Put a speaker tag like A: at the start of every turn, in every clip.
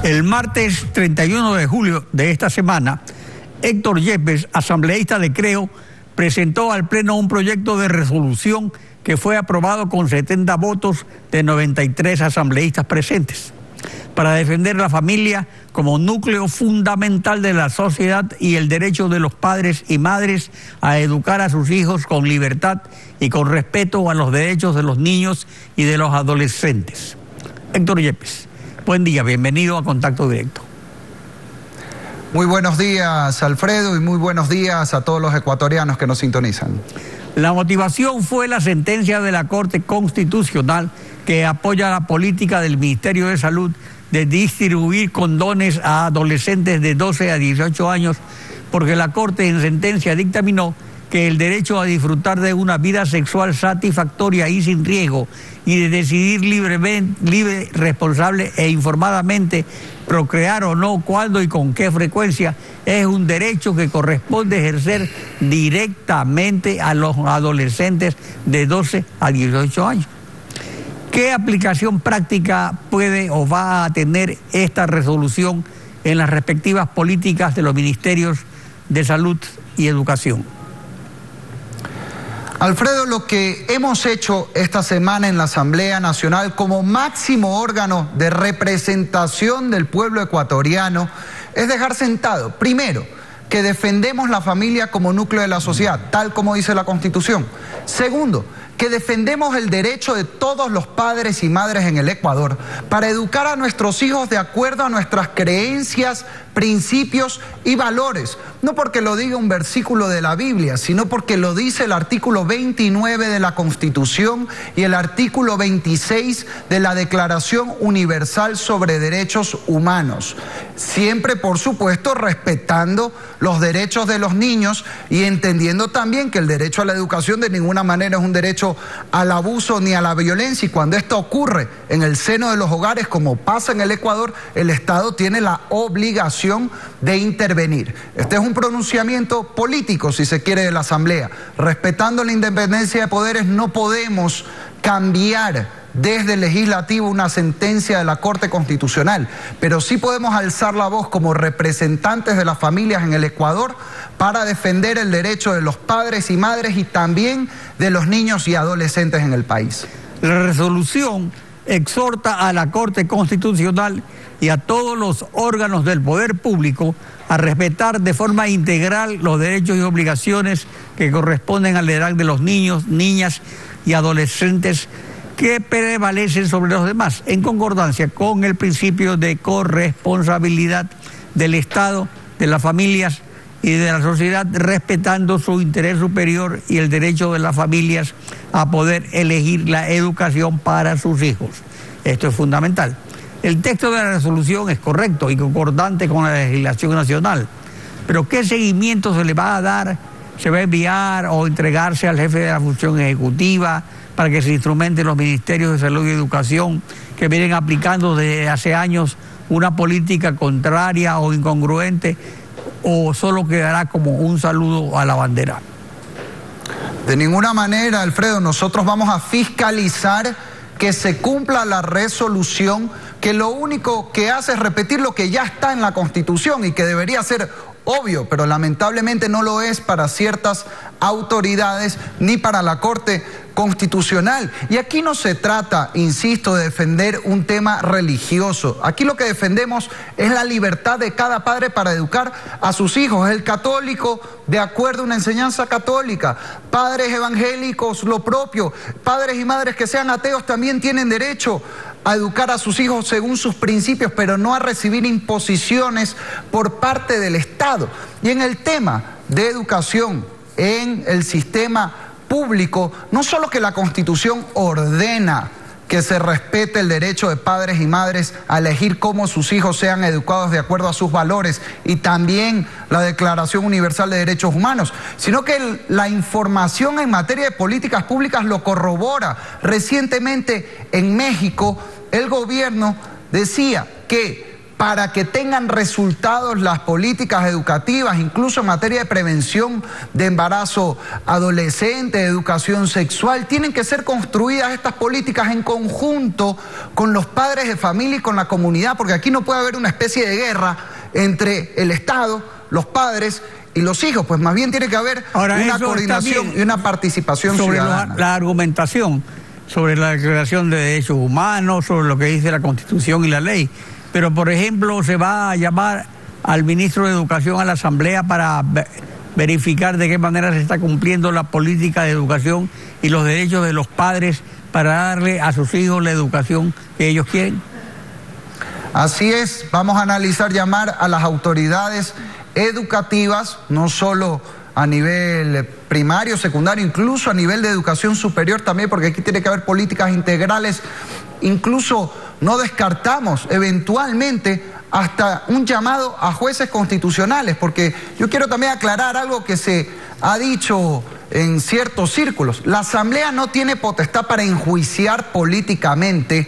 A: El martes 31 de julio de esta semana, Héctor Yepes, asambleísta de Creo, presentó al Pleno un proyecto de resolución que fue aprobado con 70 votos de 93 asambleístas presentes, para defender la familia como núcleo fundamental de la sociedad y el derecho de los padres y madres a educar a sus hijos con libertad y con respeto a los derechos de los niños y de los adolescentes. Héctor Yepes, buen día, bienvenido a Contacto Directo.
B: Muy buenos días, Alfredo, y muy buenos días a todos los ecuatorianos que nos sintonizan.
A: La motivación fue la sentencia de la Corte Constitucional que apoya la política del Ministerio de Salud de distribuir condones a adolescentes de 12 a 18 años, porque la Corte en sentencia dictaminó que el derecho a disfrutar de una vida sexual satisfactoria y sin riesgo y de decidir libre, responsable e informadamente procrear o no, cuándo y con qué frecuencia, es un derecho que corresponde ejercer directamente a los adolescentes de 12 a 18 años. ¿Qué aplicación práctica puede o va a tener esta resolución en las respectivas políticas de los ministerios de Salud y Educación?
B: Alfredo, lo que hemos hecho esta semana en la Asamblea Nacional como máximo órgano de representación del pueblo ecuatoriano es dejar sentado, primero, que defendemos la familia como núcleo de la sociedad, tal como dice la Constitución. Segundo, que defendemos el derecho de todos los padres y madres en el Ecuador para educar a nuestros hijos de acuerdo a nuestras creencias, principios y valores. No porque lo diga un versículo de la Biblia, sino porque lo dice el artículo 29 de la Constitución y el artículo 26 de la Declaración Universal sobre Derechos Humanos. Siempre, por supuesto, respetando los derechos de los niños y entendiendo también que el derecho a la educación de ninguna manera es un derecho al abuso ni a la violencia, y cuando esto ocurre en el seno de los hogares, como pasa en el Ecuador, el Estado tiene la obligación de intervenir. Este es un pronunciamiento político, si se quiere, de la Asamblea. Respetando la independencia de poderes, no podemos cambiar desde el legislativo una sentencia de la Corte Constitucional, pero sí podemos alzar la voz como representantes de las familias en el Ecuador para defender el derecho de los padres y madres y también de los niños y adolescentes en el país.
A: La resolución exhorta a la Corte Constitucional y a todos los órganos del poder público a respetar de forma integral los derechos y obligaciones que corresponden a la edad de los niños, niñas y adolescentes que prevalecen sobre los demás, en concordancia con el principio de corresponsabilidad del Estado, de las familias y de la sociedad, respetando su interés superior y el derecho de las familias a poder elegir la educación para sus hijos. Esto es fundamental. El texto de la resolución es correcto y concordante con la legislación nacional, pero ¿qué seguimiento se le va a dar? ¿Se va a enviar o entregarse al jefe de la función ejecutiva para que se instrumenten los ministerios de Salud y Educación que vienen aplicando desde hace años una política contraria o incongruente, o solo quedará como un saludo a la bandera?
B: De ninguna manera, Alfredo, nosotros vamos a fiscalizar que se cumpla la resolución, que lo único que hace es repetir lo que ya está en la Constitución y que debería ser obvio, pero lamentablemente no lo es para ciertas autoridades ni para la Corte Constitucional. Y aquí no se trata, insisto, de defender un tema religioso. Aquí lo que defendemos es la libertad de cada padre para educar a sus hijos. El católico, de acuerdo a una enseñanza católica. Padres evangélicos, lo propio. Padres y madres que sean ateos también tienen derecho a educar a sus hijos según sus principios, pero no a recibir imposiciones por parte del Estado. Y en el tema de educación, en el sistema público, no solo que la Constitución ordena que se respete el derecho de padres y madres a elegir cómo sus hijos sean educados de acuerdo a sus valores, y también la Declaración Universal de Derechos Humanos, sino que la información en materia de políticas públicas lo corrobora. Recientemente en México el gobierno decía que para que tengan resultados las políticas educativas, incluso en materia de prevención de embarazo adolescente, de educación sexual. Tienen que ser construidas estas políticas en conjunto con los padres de familia y con la comunidad, porque aquí no puede haber una especie de guerra entre el Estado, los padres y los hijos, pues más bien tiene que haber una coordinación y una participación ciudadana.
A: Sobre la argumentación, sobre la Declaración de Derechos Humanos, sobre lo que dice la Constitución y la ley. Pero, por ejemplo, se va a llamar al ministro de Educación a la Asamblea para verificar de qué manera se está cumpliendo la política de educación y los derechos de los padres para darle a sus hijos la educación que ellos quieren.
B: Así es, vamos a analizar, llamar a las autoridades educativas, no solo a nivel primario, secundario, incluso a nivel de educación superior también, porque aquí tiene que haber políticas integrales. Incluso no descartamos eventualmente hasta un llamado a jueces constitucionales, porque yo quiero también aclarar algo que se ha dicho en ciertos círculos. La Asamblea no tiene potestad para enjuiciar políticamente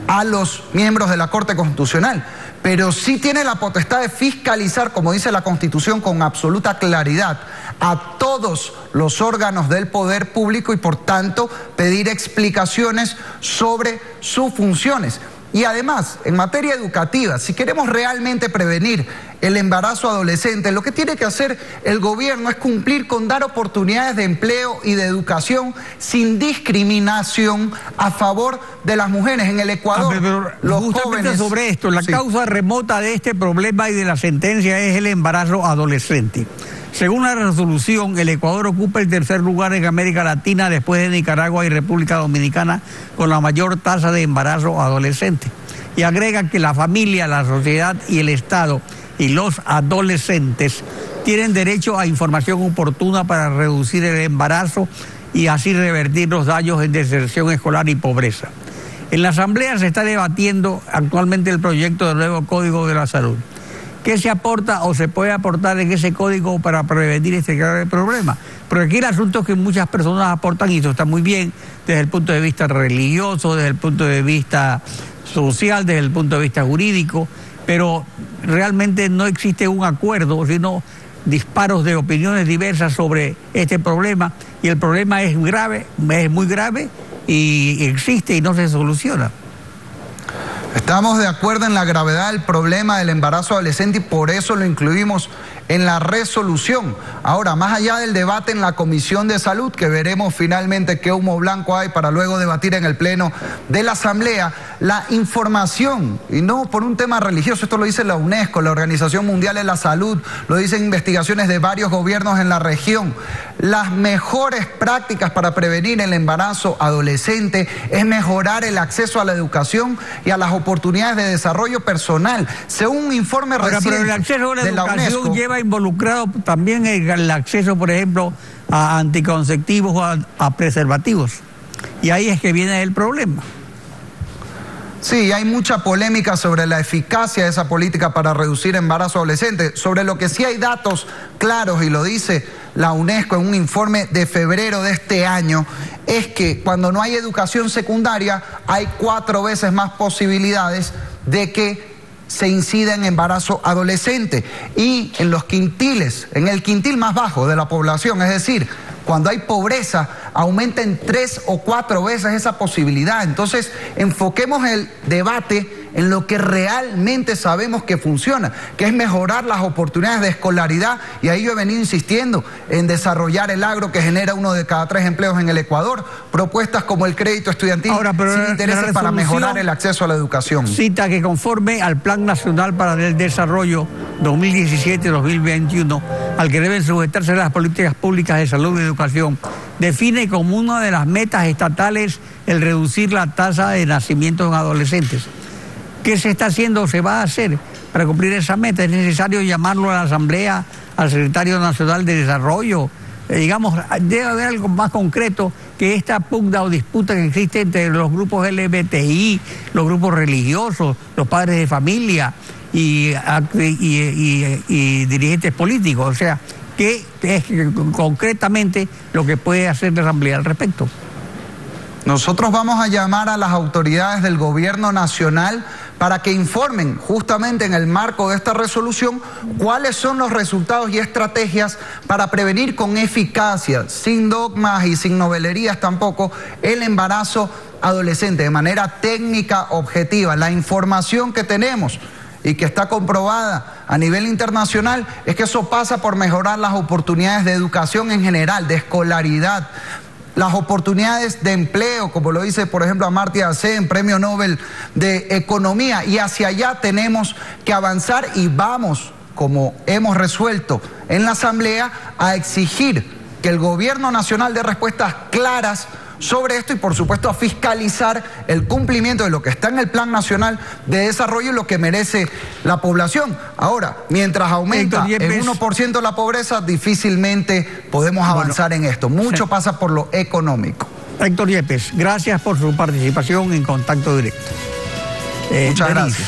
B: a los miembros de la Corte Constitucional, pero sí tiene la potestad de fiscalizar, como dice la Constitución, con absoluta claridad a todos los órganos del poder público y, por tanto, pedir explicaciones sobre sus funciones. Y además, en materia educativa, si queremos realmente prevenir el embarazo adolescente, lo que tiene que hacer el gobierno es cumplir con dar oportunidades de empleo y de educación sin discriminación a favor de las mujeres. En el Ecuador, los jóvenes...
A: Sobre esto, la causa remota de este problema y de la sentencia es el embarazo adolescente. Según la resolución, el Ecuador ocupa el tercer lugar en América Latina después de Nicaragua y República Dominicana con la mayor tasa de embarazo adolescente. Y agrega que la familia, la sociedad y el Estado y los adolescentes tienen derecho a información oportuna para reducir el embarazo y así revertir los daños en deserción escolar y pobreza. En la Asamblea se está debatiendo actualmente el proyecto del nuevo Código de la Salud. ¿Qué se aporta o se puede aportar en ese código para prevenir este grave problema? Porque aquí el asunto es que muchas personas aportan, y eso está muy bien, desde el punto de vista religioso, desde el punto de vista social, desde el punto de vista jurídico, pero realmente no existe un acuerdo, sino disparos de opiniones diversas sobre este problema, y el problema es grave, es muy grave, y existe y no se soluciona.
B: Estamos de acuerdo en la gravedad del problema del embarazo adolescente y por eso lo incluimos en la resolución. Ahora, más allá del debate en la Comisión de Salud, que veremos finalmente qué humo blanco hay para luego debatir en el Pleno de la Asamblea, la información, y no por un tema religioso, esto lo dice la UNESCO, la Organización Mundial de la Salud, lo dicen investigaciones de varios gobiernos en la región. Las mejores prácticas para prevenir el embarazo adolescente es mejorar el acceso a la educación y a las oportunidades de desarrollo personal. Según un informe reciente
A: pero el acceso a la
B: de la
A: educación
B: UNESCO,
A: lleva involucrado también el acceso, por ejemplo, a anticonceptivos o a preservativos. Y ahí es que viene el problema.
B: Sí, hay mucha polémica sobre la eficacia de esa política para reducir embarazo adolescente. Sobre lo que sí hay datos claros, y lo dice la UNESCO en un informe de febrero de este año, es que cuando no hay educación secundaria hay 4 veces más posibilidades de que se incida en embarazo adolescente. Y en los quintiles, en el quintil más bajo de la población, es decir, cuando hay pobreza, aumenta en 3 o 4 veces esa posibilidad. Entonces, enfoquemos el debate en lo que realmente sabemos que funciona, que es mejorar las oportunidades de escolaridad, y ahí yo he venido insistiendo en desarrollar el agro, que genera 1 de cada 3 empleos en el Ecuador, propuestas como el crédito estudiantil sin intereses para mejorar el acceso a la educación.
A: Cita que conforme al Plan Nacional para el Desarrollo 2017-2021, al que deben sujetarse las políticas públicas de salud y educación, define como una de las metas estatales el reducir la tasa de nacimientos en adolescentes. ¿Qué se está haciendo o se va a hacer para cumplir esa meta? Es necesario llamarlo a la Asamblea, al Secretario Nacional de Desarrollo. Digamos, debe haber algo más concreto que esta pugna o disputa que existe entre los grupos LGBTI, los grupos religiosos, los padres de familia y dirigentes políticos. O sea, ¿qué es concretamente lo que puede hacer la Asamblea al respecto?
B: Nosotros vamos a llamar a las autoridades del gobierno nacional para que informen justamente en el marco de esta resolución cuáles son los resultados y estrategias para prevenir con eficacia, sin dogmas y sin novelerías tampoco, el embarazo adolescente de manera técnica, objetiva. La información que tenemos y que está comprobada a nivel internacional es que eso pasa por mejorar las oportunidades de educación en general, de escolaridad, las oportunidades de empleo, como lo dice por ejemplo Amartya Sen, Premio Nobel de Economía, y hacia allá tenemos que avanzar y vamos, como hemos resuelto en la Asamblea, a exigir que el gobierno nacional dé respuestas claras sobre esto y por supuesto a fiscalizar el cumplimiento de lo que está en el Plan Nacional de Desarrollo y lo que merece la población. Ahora, mientras aumenta el 1% la pobreza, difícilmente podemos avanzar en esto. Mucho pasa por lo económico.
A: Héctor Yepes, gracias por su participación en Contacto Directo.
B: Muchas gracias.